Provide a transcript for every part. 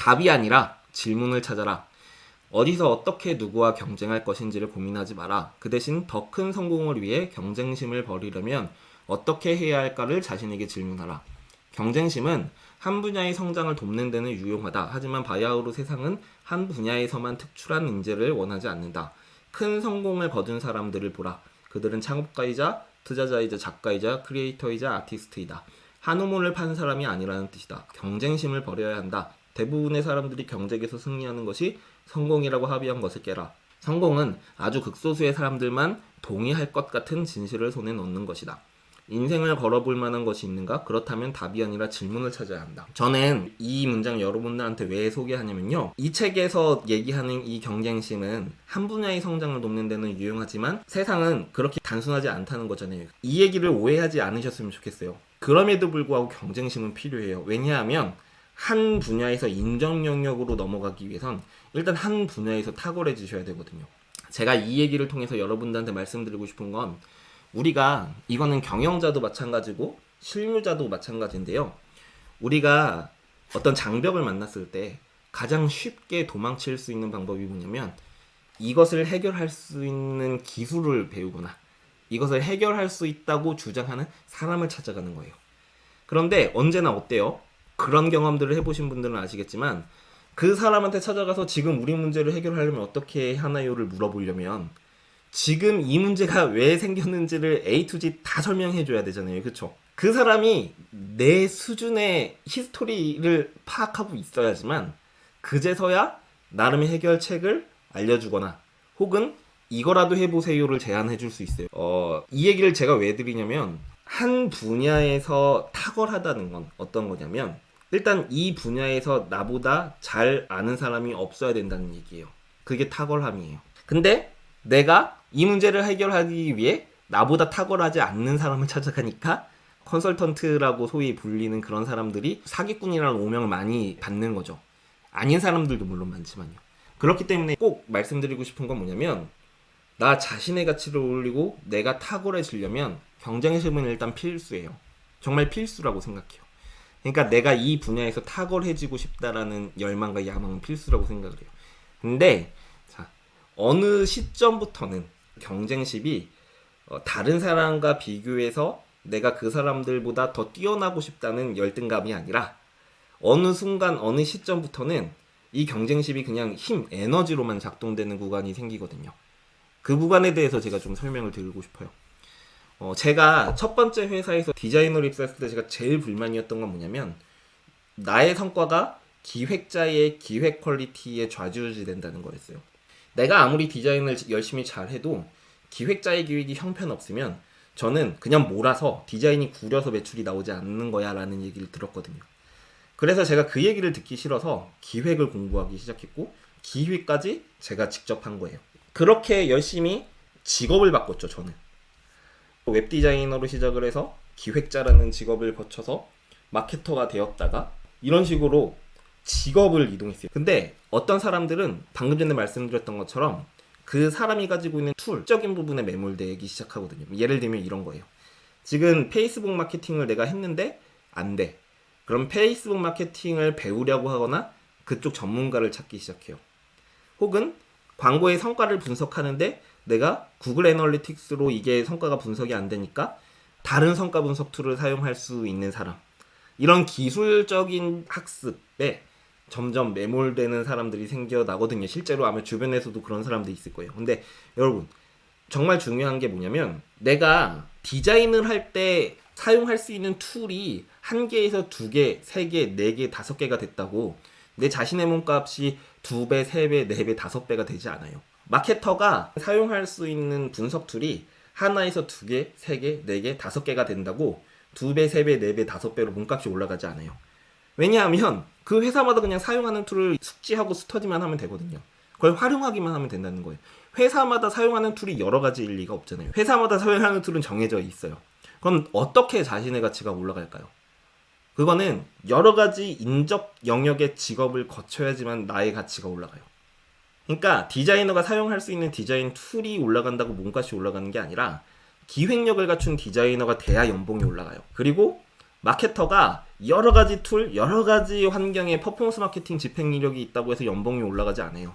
답이 아니라 질문을 찾아라. 어디서 어떻게 누구와 경쟁할 것인지를 고민하지 마라. 그 대신 더 큰 성공을 위해 경쟁심을 버리려면 어떻게 해야 할까를 자신에게 질문하라. 경쟁심은 한 분야의 성장을 돕는 데는 유용하다. 하지만 바야흐로 세상은 한 분야에서만 특출한 인재를 원하지 않는다. 큰 성공을 거둔 사람들을 보라. 그들은 창업가이자 투자자이자 작가이자 크리에이터이자 아티스트이다. 한 우물을 판 사람이 아니라는 뜻이다. 경쟁심을 버려야 한다. 대부분의 사람들이 경쟁에서 승리하는 것이 성공이라고 합의한 것을 깨라. 성공은 아주 극소수의 사람들만 동의할 것 같은 진실을 손에 넣는 것이다. 인생을 걸어볼 만한 것이 있는가? 그렇다면 답이 아니라 질문을 찾아야 한다. 저는 이 문장 여러분들한테 왜 소개하냐면요, 이 책에서 얘기하는 이 경쟁심은 한 분야의 성장을 돕는 데는 유용하지만 세상은 그렇게 단순하지 않다는 거잖아요. 이 얘기를 오해하지 않으셨으면 좋겠어요. 그럼에도 불구하고 경쟁심은 필요해요. 왜냐하면 한 분야에서 인정 영역으로 넘어가기 위해선 일단 한 분야에서 탁월해지셔야 되거든요. 제가 이 얘기를 통해서 여러분들한테 말씀드리고 싶은 건, 우리가, 이거는 경영자도 마찬가지고 실무자도 마찬가지인데요, 우리가 어떤 장벽을 만났을 때 가장 쉽게 도망칠 수 있는 방법이 뭐냐면, 이것을 해결할 수 있는 기술을 배우거나 이것을 해결할 수 있다고 주장하는 사람을 찾아가는 거예요. 그런데 언제나 어때요? 그런 경험들을 해보신 분들은 아시겠지만, 그 사람한테 찾아가서 지금 우리 문제를 해결하려면 어떻게 하나요를 물어보려면 지금 이 문제가 왜 생겼는지를 A to Z 다 설명해 줘야 되잖아요. 그쵸? 그 사람이 내 수준의 히스토리를 파악하고 있어야지만 그제서야 나름의 해결책을 알려주거나 혹은 이거라도 해보세요를 제안해 줄 수 있어요. 이 얘기를 제가 왜 드리냐면, 한 분야에서 탁월하다는 건 어떤 거냐면, 일단 이 분야에서 나보다 잘 아는 사람이 없어야 된다는 얘기예요. 그게 탁월함이에요. 근데 내가 이 문제를 해결하기 위해 나보다 탁월하지 않는 사람을 찾아가니까 컨설턴트라고 소위 불리는 그런 사람들이 사기꾼이라는 오명을 많이 받는 거죠. 아닌 사람들도 물론 많지만요. 그렇기 때문에 꼭 말씀드리고 싶은 건 뭐냐면, 나 자신의 가치를 올리고 내가 탁월해지려면 경쟁심은 일단 필수예요. 정말 필수라고 생각해요. 그러니까 내가 이 분야에서 탁월해지고 싶다라는 열망과 야망은 필수라고 생각을 해요. 근데 자, 어느 시점부터는 경쟁심이 다른 사람과 비교해서 내가 그 사람들보다 더 뛰어나고 싶다는 열등감이 아니라, 어느 순간 어느 시점부터는 이 경쟁심이 그냥 힘, 에너지로만 작동되는 구간이 생기거든요. 그 구간에 대해서 제가 좀 설명을 드리고 싶어요. 제가 첫 번째 회사에서 디자이너로 입사했을 때 제가 제일 불만이었던 건 뭐냐면, 나의 성과가 기획자의 기획 퀄리티에 좌지우지 된다는 거였어요. 내가 아무리 디자인을 열심히 잘해도 기획자의 기획이 형편없으면 저는 그냥 몰아서 디자인이 구려서 매출이 나오지 않는 거야 라는 얘기를 들었거든요. 그래서 제가 그 얘기를 듣기 싫어서 기획을 공부하기 시작했고, 기획까지 제가 직접 한 거예요. 그렇게 열심히 직업을 바꿨죠. 저는 웹디자이너로 시작을 해서 기획자라는 직업을 거쳐서 마케터가 되었다가 이런 식으로 직업을 이동했어요. 근데 어떤 사람들은 방금 전에 말씀드렸던 것처럼 그 사람이 가지고 있는 툴적인 부분에 매몰되기 시작하거든요. 예를 들면 이런 거예요. 지금 페이스북 마케팅을 내가 했는데 안 돼. 그럼 페이스북 마케팅을 배우려고 하거나 그쪽 전문가를 찾기 시작해요. 혹은 광고의 성과를 분석하는데 내가 구글 애널리틱스로 이게 성과가 분석이 안 되니까 다른 성과 분석 툴을 사용할 수 있는 사람. 이런 기술적인 학습에 점점 매몰되는 사람들이 생겨나거든요. 실제로 아마 주변에서도 그런 사람들이 있을 거예요. 근데 여러분, 정말 중요한 게 뭐냐면, 내가 디자인을 할 때 사용할 수 있는 툴이 1개에서 2개, 3개, 4개, 5개가 됐다고 내 자신의 몸값이 2배, 3배, 4배, 5배가 되지 않아요. 마케터가 사용할 수 있는 분석 툴이 하나에서 2개, 3개, 4개, 5개가 된다고 2배, 3배, 4배, 5배로 몸값이 올라가지 않아요. 왜냐하면 그 회사마다 그냥 사용하는 툴을 숙지하고 스터디만 하면 되거든요. 그걸 활용하기만 하면 된다는 거예요. 회사마다 사용하는 툴이 여러 가지일 리가 없잖아요. 회사마다 사용하는 툴은 정해져 있어요. 그럼 어떻게 자신의 가치가 올라갈까요? 그거는 여러 가지 인적 영역의 직업을 거쳐야지만 나의 가치가 올라가요. 그러니까 디자이너가 사용할 수 있는 디자인 툴이 올라간다고 몸값이 올라가는 게 아니라 기획력을 갖춘 디자이너가 돼야 연봉이 올라가요. 그리고 마케터가 여러 가지 툴, 여러 가지 환경에 퍼포먼스 마케팅 집행 이력이 있다고 해서 연봉이 올라가지 않아요.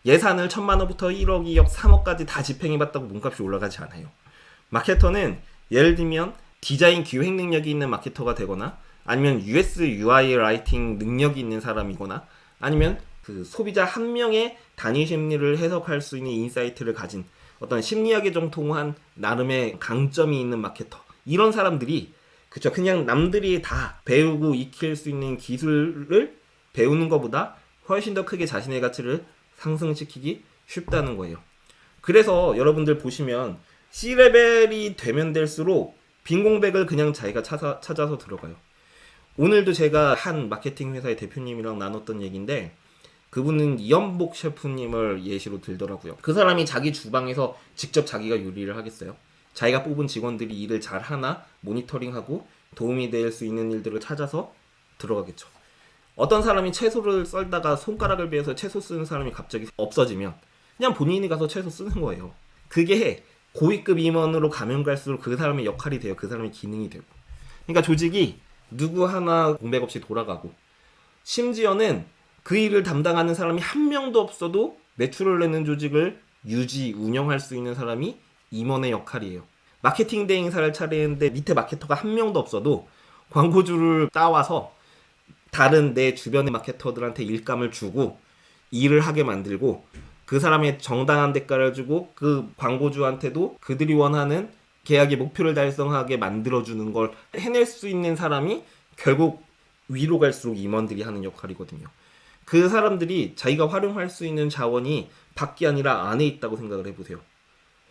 예산을 1,000만 원부터 1억, 2억, 3억까지 다 집행해봤다고 몸값이 올라가지 않아요. 마케터는 예를 들면 디자인 기획 능력이 있는 마케터가 되거나 아니면 US UI 라이팅 능력이 있는 사람이거나 아니면 그 소비자 한 명의 단위 심리를 해석할 수 있는 인사이트를 가진 어떤 심리학에 정통한 나름의 강점이 있는 마케터, 이런 사람들이 그쵸, 그냥 남들이 다 배우고 익힐 수 있는 기술을 배우는 것보다 훨씬 더 크게 자신의 가치를 상승시키기 쉽다는 거예요. 그래서 여러분들 보시면 C레벨이 되면 될수록 빈 공백을 그냥 자기가 찾아서 들어가요. 오늘도 제가 한 마케팅 회사의 대표님이랑 나눴던 얘기인데, 그분은 이연복 셰프님을 예시로 들더라고요. 그 사람이 자기 주방에서 직접 자기가 요리를 하겠어요? 자기가 뽑은 직원들이 일을 잘 하나 모니터링하고 도움이 될 수 있는 일들을 찾아서 들어가겠죠. 어떤 사람이 채소를 썰다가 손가락을 베어서 채소 쓰는 사람이 갑자기 없어지면 그냥 본인이 가서 채소 쓰는 거예요. 그게 고위급 임원으로 가면 갈수록 그 사람의 역할이 돼요. 그 사람의 기능이 되고. 그러니까 조직이 누구 하나 공백 없이 돌아가고, 심지어는 그 일을 담당하는 사람이 한 명도 없어도 매출을 내는 조직을 유지, 운영할 수 있는 사람이 임원의 역할이에요. 마케팅 대행 행사를 차리는데 밑에 마케터가 한 명도 없어도 광고주를 따와서 다른 내 주변의 마케터들한테 일감을 주고 일을 하게 만들고, 그 사람의 정당한 대가를 주고 그 광고주한테도 그들이 원하는 계약의 목표를 달성하게 만들어주는 걸 해낼 수 있는 사람이 결국 위로 갈수록 임원들이 하는 역할이거든요. 그 사람들이 자기가 활용할 수 있는 자원이 밖이 아니라 안에 있다고 생각을 해보세요.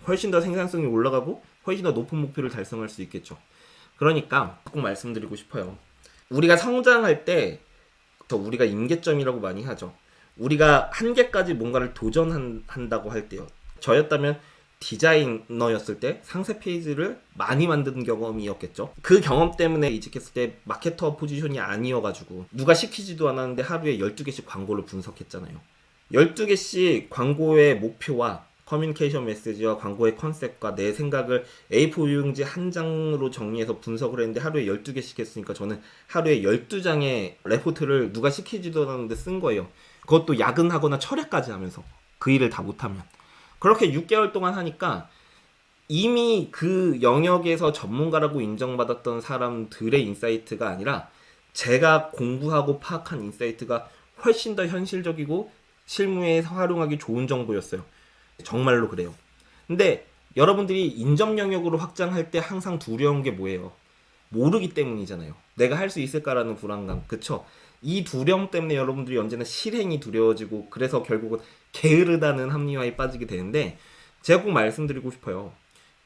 훨씬 더 생산성이 올라가고 훨씬 더 높은 목표를 달성할 수 있겠죠. 그러니까 꼭 말씀드리고 싶어요. 우리가 성장할 때 우리가 임계점이라고 많이 하죠. 우리가 한계까지 뭔가를 도전한다고 할 때요. 저였다면 디자이너였을 때 상세 페이지를 많이 만든 경험이었겠죠. 그 경험 때문에 이직했을 때 마케터 포지션이 아니어가지고 누가 시키지도 않았는데 하루에 12개씩 광고를 분석했잖아요. 12개씩 광고의 목표와 커뮤니케이션 메시지와 광고의 컨셉과 내 생각을 A4 용지 한 장으로 정리해서 분석을 했는데 하루에 12개씩 했으니까 저는 하루에 12장의 레포트를 누가 시키지도 않았는데 쓴 거예요. 그것도 야근하거나 철야까지 하면서, 그 일을 다 못하면. 그렇게 6개월 동안 하니까 이미 그 영역에서 전문가라고 인정받았던 사람들의 인사이트가 아니라 제가 공부하고 파악한 인사이트가 훨씬 더 현실적이고 실무에 활용하기 좋은 정보였어요. 정말로 그래요. 근데 여러분들이 인접 영역으로 확장할 때 항상 두려운 게 뭐예요? 모르기 때문이잖아요. 내가 할 수 있을까라는 불안감. 그쵸? 이 두려움 때문에 여러분들이 언제나 실행이 두려워지고, 그래서 결국은 게으르다는 합리화에 빠지게 되는데, 제가 꼭 말씀드리고 싶어요.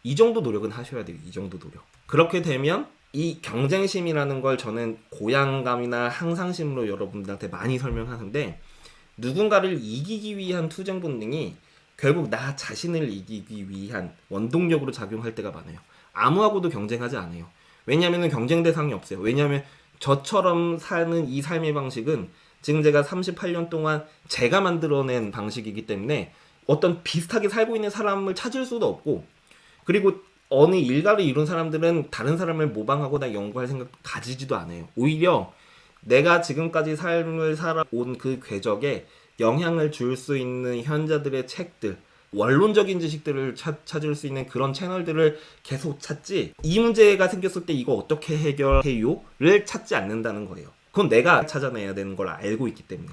이 정도 노력은 하셔야 돼요. 이 정도 노력. 그렇게 되면 이 경쟁심이라는 걸 저는 고양감이나 항상심으로 여러분들한테 많이 설명하는데, 누군가를 이기기 위한 투쟁 본능이 결국 나 자신을 이기기 위한 원동력으로 작용할 때가 많아요. 아무하고도 경쟁하지 않아요. 왜냐하면 경쟁 대상이 없어요. 왜냐하면 저처럼 사는 이 삶의 방식은 지금 제가 38년 동안 제가 만들어낸 방식이기 때문에 어떤 비슷하게 살고 있는 사람을 찾을 수도 없고, 그리고 어느 일가를 이룬 사람들은 다른 사람을 모방하거나 연구할 생각 가지지도 않아요. 오히려 내가 지금까지 삶을 살아온 그 궤적에 영향을 줄 수 있는 현자들의 책들, 원론적인 지식들을 찾을 수 있는 그런 채널들을 계속 찾지, 이 문제가 생겼을 때 이거 어떻게 해결해요?를 찾지 않는다는 거예요. 그건 내가 찾아내야 되는 걸 알고 있기 때문에.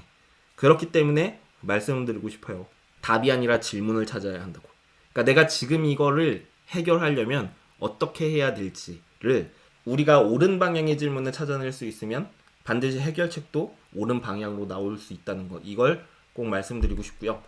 그렇기 때문에 말씀드리고 싶어요. 답이 아니라 질문을 찾아야 한다고. 그러니까 내가 지금 이거를 해결하려면 어떻게 해야 될지를, 우리가 옳은 방향의 질문을 찾아낼 수 있으면 반드시 해결책도 옳은 방향으로 나올 수 있다는 것, 이걸 꼭 말씀드리고 싶고요.